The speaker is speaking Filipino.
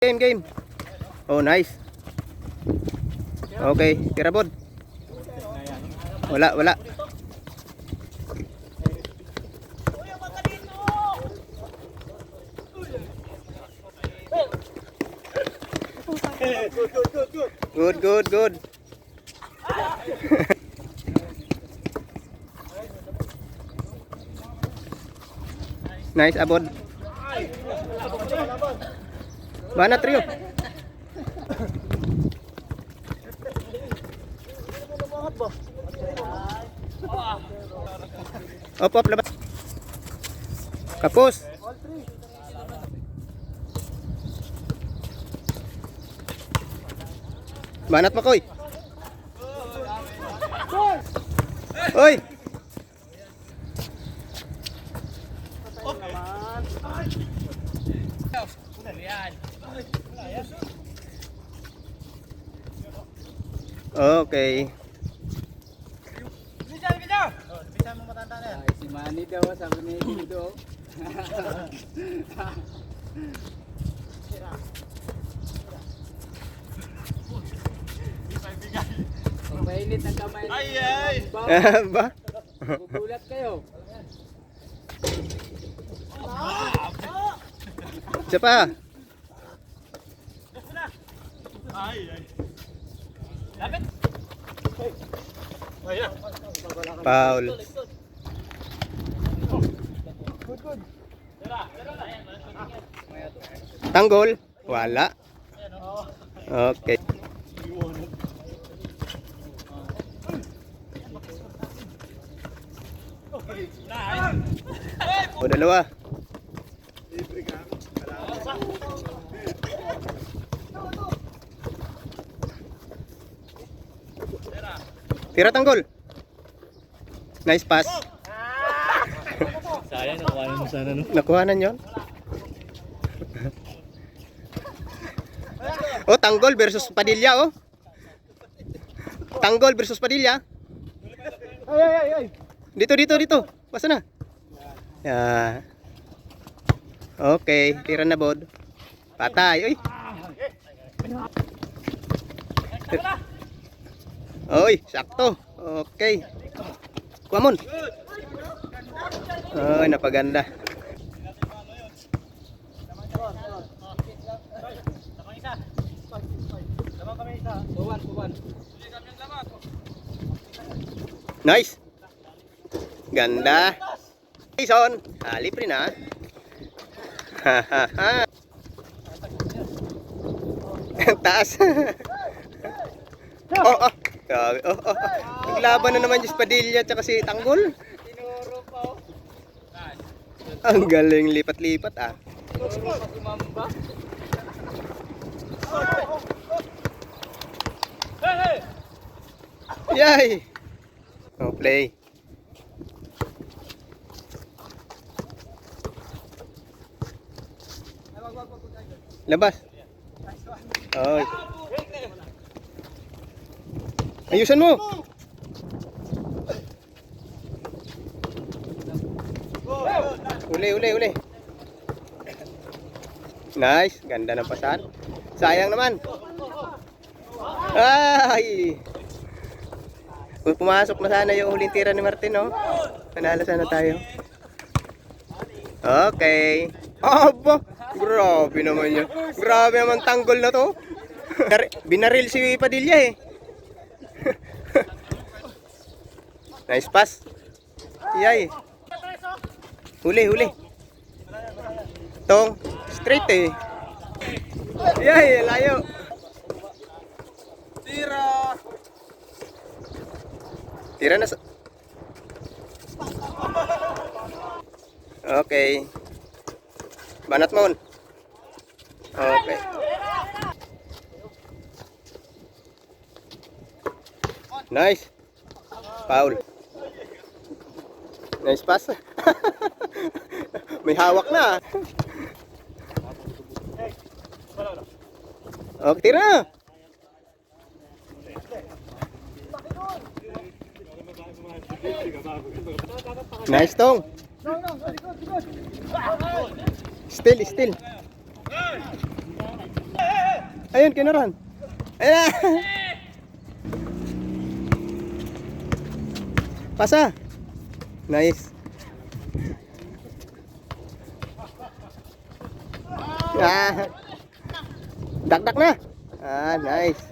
Game. Oh, nice. Okay, tira bod. Wala. Good. Nice, abod. Mana trio? Op, labas. Kapos. Banat Makoy. Oy. Okay. Bisa mo matanda na yan. Si Manny daw, sabi ni Dito. Mainit ang kamay. Ay! Ba? Gugulat kayo. Siapa? Ay. Dapat. Oh, yeah. Foul. Good. Tanggol? Wala. Okay. O, dalawa. Tira tanggol. Nice pass. Sayang, nakuha mo sana, no? Nakuhanan yon. Oh, tanggol versus Padilla, oh. Tanggol versus Padilla. Ay. Dito. Basta na. Yeah. Okay, tira na bod. Patay, oy. Oy, sakto. Okay. Kuamon. Oy, napaganda. Buwan. Nice. Ganda. Jason, halip rin ha. Hahaha. Taas. Oh. Grabe. Oh. Naglaban na naman yung Padilla at si Tanggol. Tinuro pa oh. Ang galing lipat-lipat ah. Tinuro pa kumamba. Yay! Oh, play. Labas. Oy. Ayusan mo. Uli. Nice, ganda ng pasan. Sayang naman. Ay! Kung pumasok na sana yung huling tira ni Martin, no? Panalo sana tayo. Okay. Aba! Grabe naman yun. Grabe naman tanggol na to. Binaril si Padilla eh. Nice pass. Yay. Huli. Tong, straight eh. Yay, layo. Tira na sa... Okay. Banat mo. Okay. Nice. Foul. Nice pass. May hawak na. Okay, tira na. Nice tong. Still. Ayun, kinaran. Ayun na. Pasa. Nice. Ah. Dakdak na. Ah, nice.